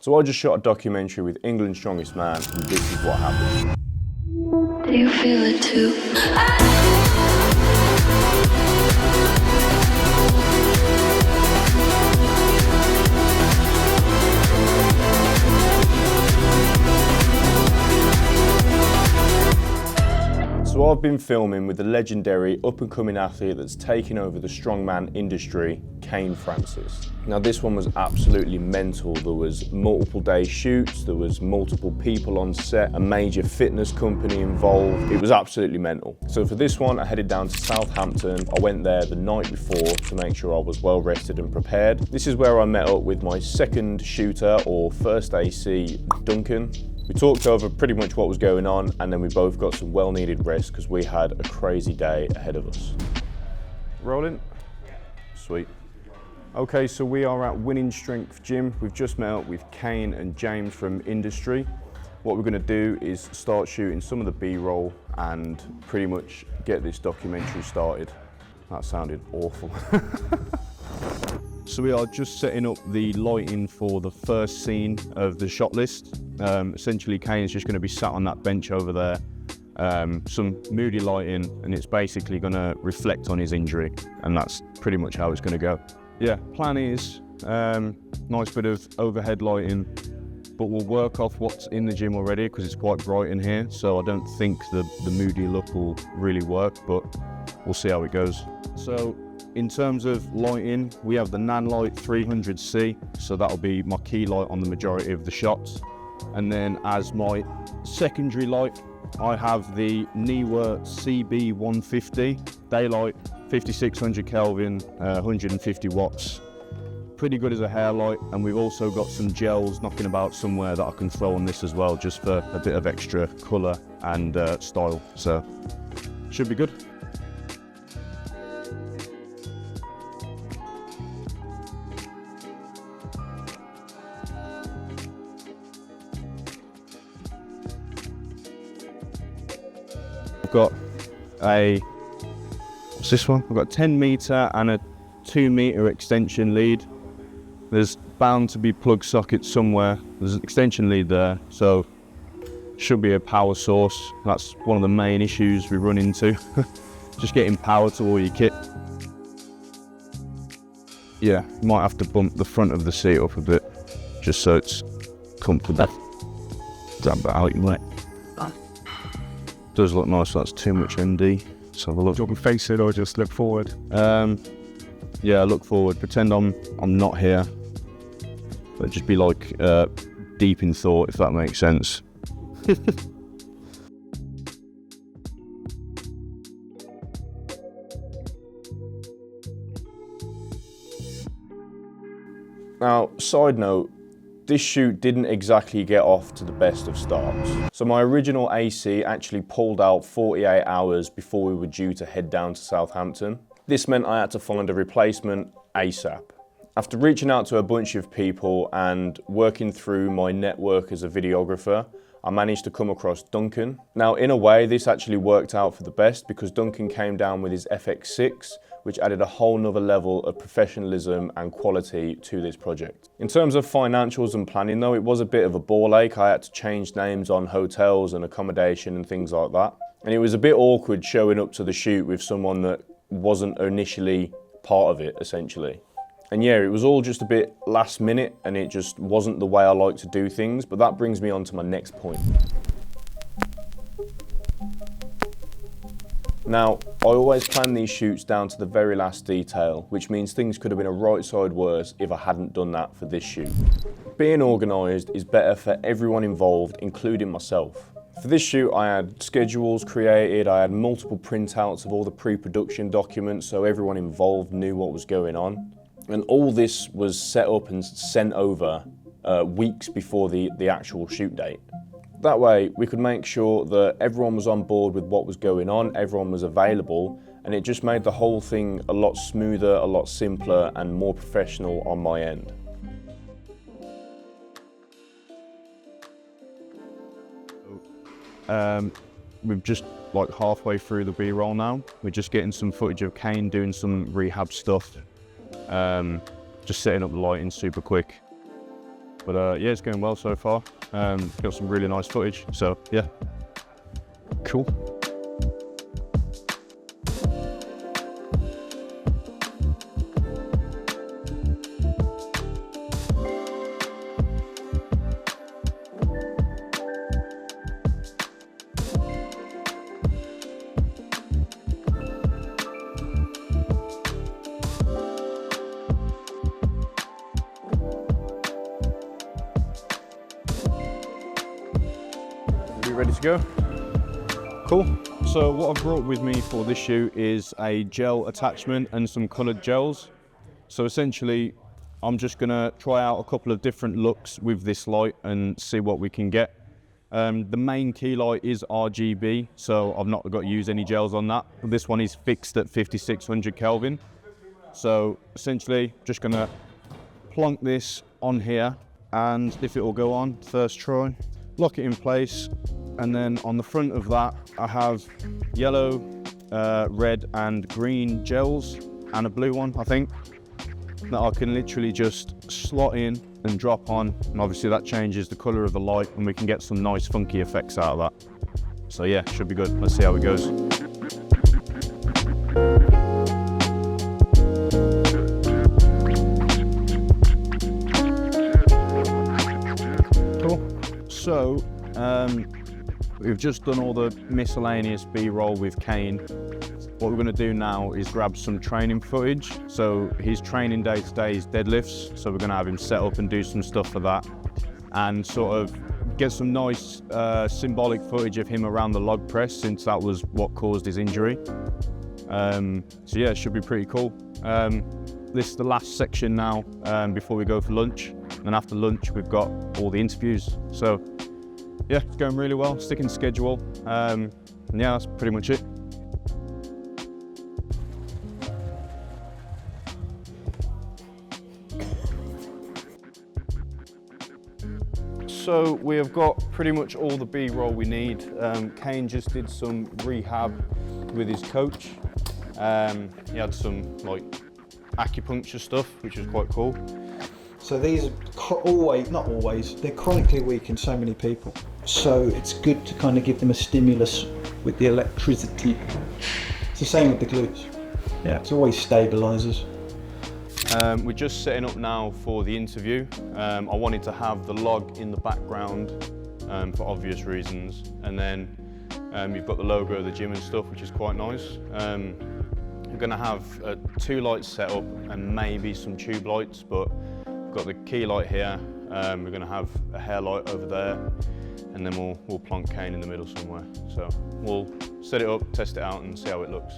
So I just shot a documentary with England's Strongest Man, and this is what happened. Do you feel it too? So I've been filming with the legendary up-and-coming athlete that's taken over the strongman industry, Kane Francis. Now this one was absolutely mental. There was multiple day shoots, there was multiple people on set, a major fitness company involved. It was absolutely mental. So for this one, I headed down to Southampton. I went there the night before to make sure I was well rested and prepared. This is where I met up with my second shooter, or first AC, Duncan. We talked over pretty much what was going on, and then we both got some well-needed rest because we had a crazy day ahead of us. Rolling? Sweet. Okay, so we are at Winning Strength Gym. We've just met up with Kane and James from Industry. What we're gonna do is start shooting some of the B-roll and pretty much get this documentary started. That sounded awful. So we are just setting up the lighting for the first scene of the shot list. Essentially, Kane's just going to be sat on that bench over there, some moody lighting, and it's basically going to reflect on his injury, and that's pretty much how it's going to go. Yeah, plan is nice bit of overhead lighting, but we'll work off what's in the gym already because it's quite bright in here, so I don't think the moody look will really work, but we'll see how it goes. So, in terms of lighting, we have the Nanlite 300C, so that'll be my key light on the majority of the shots. And then as my secondary light, I have the Neewer CB150 daylight, 5600 Kelvin, 150 watts. Pretty good as a hair light, and we've also got some gels knocking about somewhere that I can throw on this as well, just for a bit of extra colour and style, so should be good. I've got what's this one? I've got a 10 metre and a 2 metre extension lead. There's bound to be plug sockets somewhere. There's an extension lead there, so should be a power source. That's one of the main issues we run into. Just getting power to all your kit. Yeah, might have to bump the front of the seat up a bit, just so it's comfortable. Grab that out, you might. Does look nice, so that's too much MD. Let's have a look. Do you want me to face it or just look forward? Yeah, look forward. Pretend I'm not here. But just be like deep in thought, if that makes sense. Now, side note, this shoot didn't exactly get off to the best of starts. So my original AC actually pulled out 48 hours before we were due to head down to Southampton. This meant I had to find a replacement ASAP. After reaching out to a bunch of people and working through my network as a videographer, I managed to come across Duncan. Now, in a way, this actually worked out for the best because Duncan came down with his FX6, which added a whole nother level of professionalism and quality to this project. In terms of financials and planning though, it was a bit of a ball ache. I had to change names on hotels and accommodation and things like that. And it was a bit awkward showing up to the shoot with someone that wasn't initially part of it, essentially. And yeah, it was all just a bit last minute and it just wasn't the way I like to do things, but that brings me on to my next point. Now, I always plan these shoots down to the very last detail, which means things could have been a right side worse if I hadn't done that for this shoot. Being organised is better for everyone involved, including myself. For this shoot, I had schedules created, I had multiple printouts of all the pre-production documents so everyone involved knew what was going on. And all this was set up and sent over weeks before the actual shoot date. That way, we could make sure that everyone was on board with what was going on, everyone was available, and it just made the whole thing a lot smoother, a lot simpler, and more professional on my end. We're just like halfway through the B-roll now. We're just getting some footage of Kane doing some rehab stuff. Just setting up the lighting super quick. But yeah, it's going well so far. Got some really nice footage, so yeah, cool. Ready to go? Cool. So what I've brought with me for this shoot is a gel attachment and some coloured gels. So essentially, I'm just gonna try out a couple of different looks with this light and see what we can get. The main key light is RGB, so I've not got to use any gels on that. This one is fixed at 5600 Kelvin. So essentially, just gonna plonk this on here, and if it will go on, first try, lock it in place. And then on the front of that, I have yellow, red and green gels and a blue one, I think, that I can literally just slot in and drop on. And obviously that changes the color of the light and we can get some nice funky effects out of that. So yeah, should be good. Let's see how it goes. Cool. So, we've just done all the miscellaneous B-roll with Kane. What we're going to do now is grab some training footage. So his training day today is deadlifts, so we're going to have him set up and do some stuff for that, and sort of get some nice symbolic footage of him around the log press, since that was what caused his injury. So yeah, it should be pretty cool. This is the last section now before we go for lunch, and after lunch we've got all the interviews. So yeah, it's going really well, sticking to schedule, and yeah, that's pretty much it. So we have got pretty much all the B-roll we need. Kane just did some rehab with his coach. He had some like acupuncture stuff, which was quite cool. So these are not always, they're chronically weak in so many people. So it's good to kind of give them a stimulus with the electricity. It's the same with the glutes. Yeah, it's always stabilizers. We're just setting up now for the interview. I wanted to have the log in the background for obvious reasons. And then you've got the logo of the gym and stuff, which is quite nice. We're going to have 2 lights set up and maybe some tube lights, but we've got the key light here. We're going to have a hair light over there, and then we'll plonk Kane in the middle somewhere. So we'll set it up, test it out and see how it looks.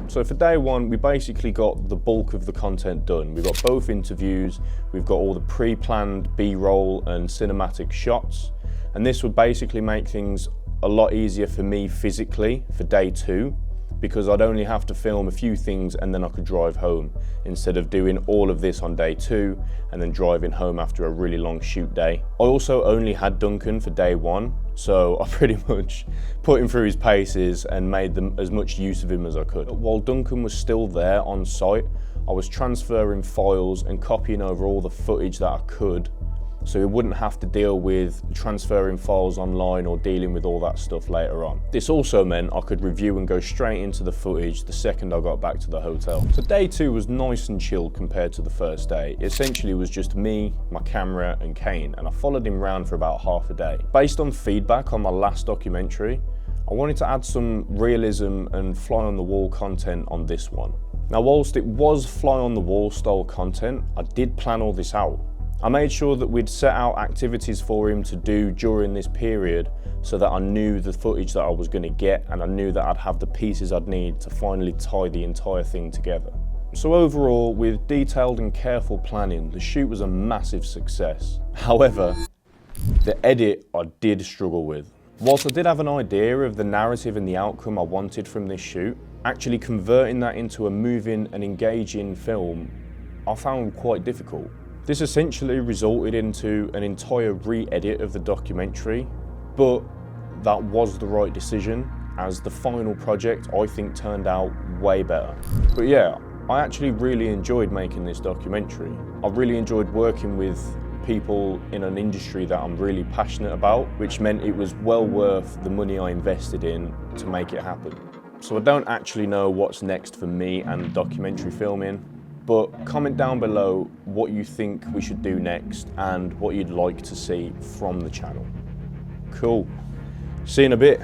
So for day one, we basically got the bulk of the content done. We've got both interviews, we've got all the pre-planned B-roll and cinematic shots, and this would basically make things a lot easier for me physically for day 2, because I'd only have to film a few things and then I could drive home, instead of doing all of this on day 2 and then driving home after a really long shoot day. I also only had Duncan for day 1, so I pretty much put him through his paces and made as much use of him as I could. While Duncan was still there on site, I was transferring files and copying over all the footage that I could, so we wouldn't have to deal with transferring files online or dealing with all that stuff later on. This also meant I could review and go straight into the footage the second I got back to the hotel. So day 2 was nice and chilled compared to the first day. It essentially was just me, my camera and Kane, and I followed him around for about half a day. Based on feedback on my last documentary, I wanted to add some realism and fly on the wall content on this one. Now, whilst it was fly on the wall style content, I did plan all this out. I made sure that we'd set out activities for him to do during this period, so that I knew the footage that I was going to get, and I knew that I'd have the pieces I'd need to finally tie the entire thing together. So overall, with detailed and careful planning, the shoot was a massive success. However, the edit I did struggle with. Whilst I did have an idea of the narrative and the outcome I wanted from this shoot, actually converting that into a moving and engaging film, I found quite difficult. This essentially resulted into an entire re-edit of the documentary, but that was the right decision, as the final project I think turned out way better. But yeah, I actually really enjoyed making this documentary. I really enjoyed working with people in an industry that I'm really passionate about, which meant it was well worth the money I invested in to make it happen. So I don't actually know what's next for me and documentary filming, but comment down below what you think we should do next and what you'd like to see from the channel. Cool. See you in a bit.